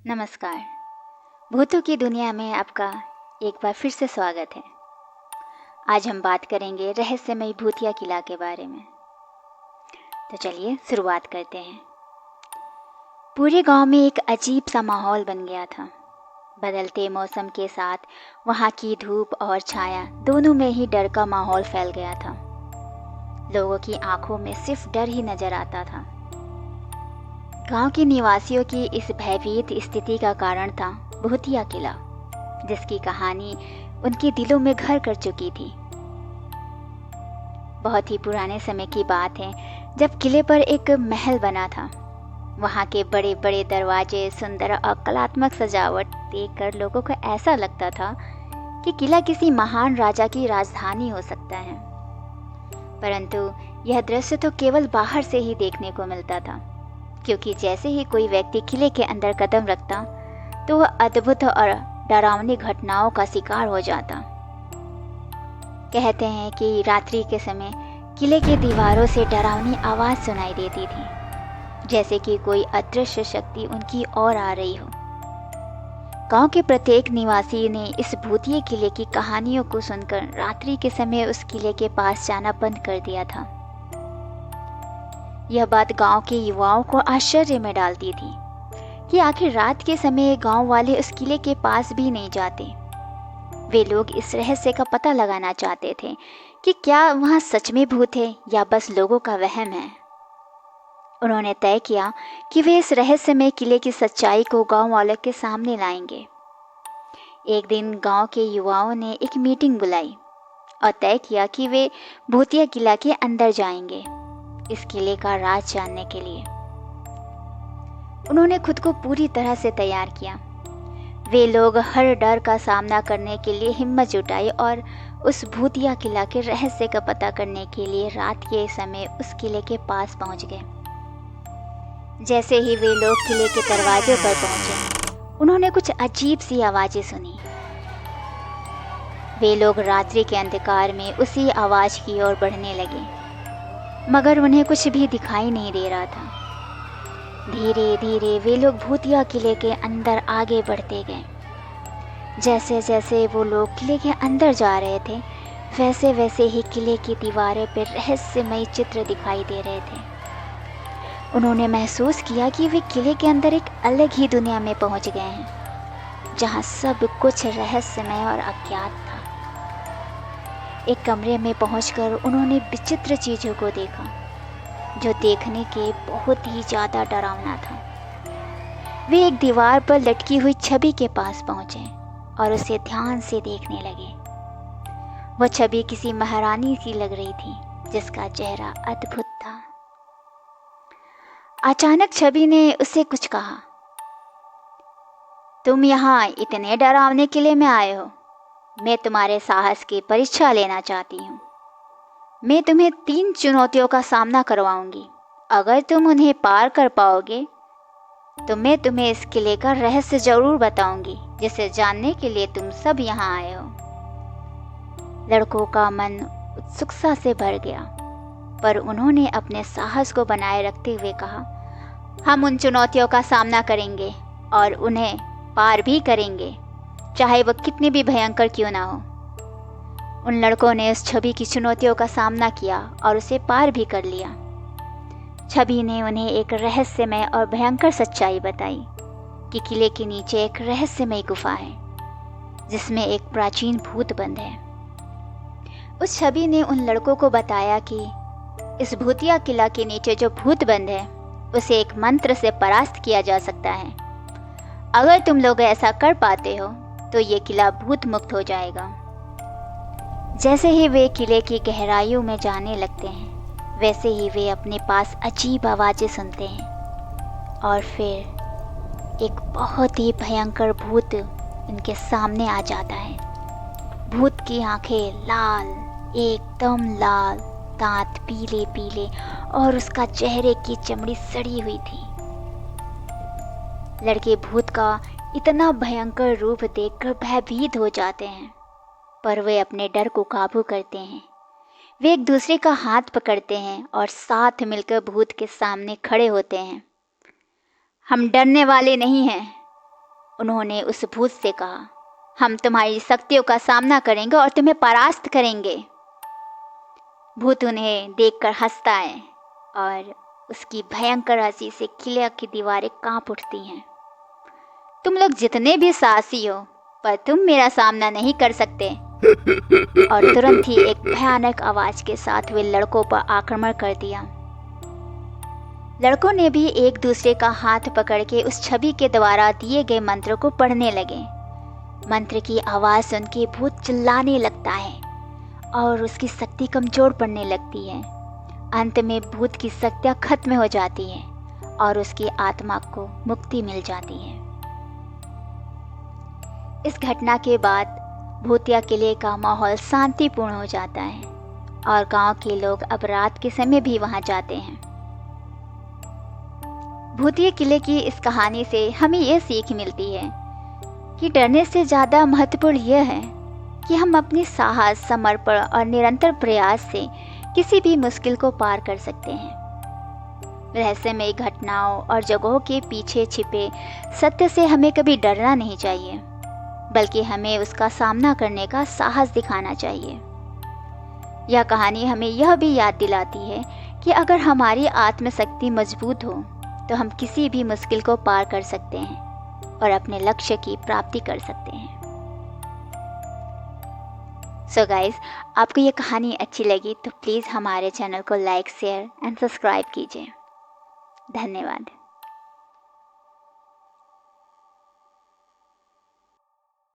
नमस्कार। भूतों की दुनिया में आपका एक बार फिर से स्वागत है। आज हम बात करेंगे रहस्यमय भूतिया किला के बारे में। तो चलिए शुरुआत करते हैं। पूरे गांव में एक अजीब सा माहौल बन गया था। बदलते मौसम के साथ वहां की धूप और छाया दोनों में ही डर का माहौल फैल गया था। लोगों की आंखों में सिर्फ डर ही नजर आता था। गांव के निवासियों की इस भयभीत स्थिति का कारण था भूतिया किला, जिसकी कहानी उनके दिलों में घर कर चुकी थी। बहुत ही पुराने समय की बात है, जब किले पर एक महल बना था। वहां के बड़े बड़े दरवाजे, सुंदर और कलात्मक सजावट देखकर लोगों को ऐसा लगता था कि किला किसी महान राजा की राजधानी हो सकता है। परंतु यह दृश्य तो केवल बाहर से ही देखने को मिलता था, क्योंकि जैसे ही कोई व्यक्ति किले के अंदर कदम रखता तो वह अद्भुत और डरावनी घटनाओं का शिकार हो जाता। कहते हैं कि रात्रि के समय किले की दीवारों से डरावनी आवाज सुनाई देती थी, जैसे कि कोई अदृश्य शक्ति उनकी ओर आ रही हो। गांव के प्रत्येक निवासी ने इस भूतिए किले की कहानियों को सुनकर रात्रि के समय उस किले के पास जाना बंद कर दिया था। यह बात गांव के युवाओं को आश्चर्य में डालती थी कि आखिर रात के समय गांव वाले उस किले के पास भी नहीं जाते। वे लोग इस रहस्य का पता लगाना चाहते थे कि क्या वहां सच में भूत है या बस लोगों का वहम है। उन्होंने तय किया कि वे इस रहस्यमय किले की सच्चाई को गांव वालों के सामने लाएंगे। एक दिन गांव के युवाओं ने एक मीटिंग बुलाई और तय किया कि वे भूतिया किला के अंदर जाएंगे, इस किले का राज जानने के लिए। उन्होंने खुद को पूरी तरह से तैयार किया। वे लोग हर डर का सामना करने के लिए हिम्मत जुटाई और उस भूतिया किला के रहस्य का पता करने के लिए रात के समय उस किले के पास पहुंच गए। जैसे ही वे लोग किले के दरवाजे पर पहुंचे, उन्होंने कुछ अजीब सी आवाजें सुनी। वे लोग रात्रि के अंधकार में उसी आवाज की ओर बढ़ने लगे, मगर उन्हें कुछ भी दिखाई नहीं दे रहा था। धीरे धीरे वे लोग भूतिया किले के अंदर आगे बढ़ते गए। जैसे जैसे वो लोग किले के अंदर जा रहे थे, वैसे वैसे ही किले की दीवारें पर रहस्यमय चित्र दिखाई दे रहे थे। उन्होंने महसूस किया कि वे किले के अंदर एक अलग ही दुनिया में पहुंच गए हैं, जहां सब कुछ रहस्यमय और अज्ञात था। एक कमरे में पहुंचकर उन्होंने विचित्र चीजों को देखा, जो देखने के बहुत ही ज्यादा डरावना था। वे एक दीवार पर लटकी हुई छवि के पास पहुंचे और उसे ध्यान से देखने लगे। वह छवि किसी महारानी सी लग रही थी, जिसका चेहरा अद्भुत था। अचानक छवि ने उससे कुछ कहा, तुम यहाँ इतने डरावने किले में आए हो? मैं तुम्हारे साहस की परीक्षा लेना चाहती हूँ। मैं तुम्हें 3 चुनौतियों का सामना करवाऊंगी। अगर तुम उन्हें पार कर पाओगे तो मैं तुम्हें इस किले का रहस्य जरूर बताऊंगी, जिसे जानने के लिए तुम सब यहाँ आए हो। लड़कों का मन उत्सुकता से भर गया, पर उन्होंने अपने साहस को बनाए रखते हुए कहा, हम उन चुनौतियों का सामना करेंगे और उन्हें पार भी करेंगे, चाहे वह कितनी भी भयंकर क्यों ना हो। उन लड़कों ने उस छवि की चुनौतियों का सामना किया और उसे पार भी कर लिया। छवि ने उन्हें एक रहस्यमय और भयंकर सच्चाई बताई कि किले के नीचे एक रहस्यमय गुफा है, जिसमें एक प्राचीन भूत बंद है। उस छवि ने उन लड़कों को बताया कि इस भूतिया किला के नीचे जो भूत बंद है, उसे एक मंत्र से परास्त किया जा सकता है। अगर तुम लोग ऐसा कर पाते हो तो ये किला भूत मुक्त हो जाएगा। जैसे ही वे किले की गहराइयों में जाने लगते हैं, वैसे ही वे अपने पास अजीब आवाजें सुनते हैं और फिर एक बहुत ही भयंकर भूत उनके सामने आ जाता है। भूत की आंखें लाल, एकदम लाल, दांत पीले पीले और उसका चेहरे की चमड़ी सड़ी हुई थी। लड़के भूत का इतना भयंकर रूप देखकर भयभीत हो जाते हैं, पर वे अपने डर को काबू करते हैं। वे एक दूसरे का हाथ पकड़ते हैं और साथ मिलकर भूत के सामने खड़े होते हैं। हम डरने वाले नहीं हैं, उन्होंने उस भूत से कहा, हम तुम्हारी शक्तियों का सामना करेंगे और तुम्हें परास्त करेंगे। भूत उन्हें देखकर हंसता है और उसकी भयंकर हंसी से किले की दीवारें कांप उठती हैं। तुम लोग जितने भी साहसी हो, पर तुम मेरा सामना नहीं कर सकते। और तुरंत ही एक भयानक आवाज के साथ वे लड़कों पर आक्रमण कर दिया। लड़कों ने भी एक दूसरे का हाथ पकड़ के उस छवि के द्वारा दिए गए मंत्र को पढ़ने लगे। मंत्र की आवाज सुन के भूत चिल्लाने लगता है और उसकी शक्ति कमजोर पड़ने लगती है। अंत में भूत की शक्तियाँ खत्म हो जाती हैं और उसकी आत्मा को मुक्ति मिल जाती है। इस घटना के बाद भूतिया किले का माहौल शांतिपूर्ण हो जाता है और गांव के लोग अब रात के समय भी वहां जाते हैं। भूतिया किले की इस कहानी से हमें यह सीख मिलती है कि डरने से ज़्यादा महत्वपूर्ण यह है कि हम अपनी साहस, समर्पण और निरंतर प्रयास से किसी भी मुश्किल को पार कर सकते हैं। रहस्यमय घटनाओं और जगहों के पीछे छिपे सत्य से हमें कभी डरना नहीं चाहिए, बल्कि हमें उसका सामना करने का साहस दिखाना चाहिए। यह कहानी हमें यह भी याद दिलाती है कि अगर हमारी आत्मशक्ति मजबूत हो तो हम किसी भी मुश्किल को पार कर सकते हैं और अपने लक्ष्य की प्राप्ति कर सकते हैं। सो गाइज, आपको ये कहानी अच्छी लगी तो प्लीज़ हमारे चैनल को लाइक, शेयर एंड सब्सक्राइब कीजिए। धन्यवाद।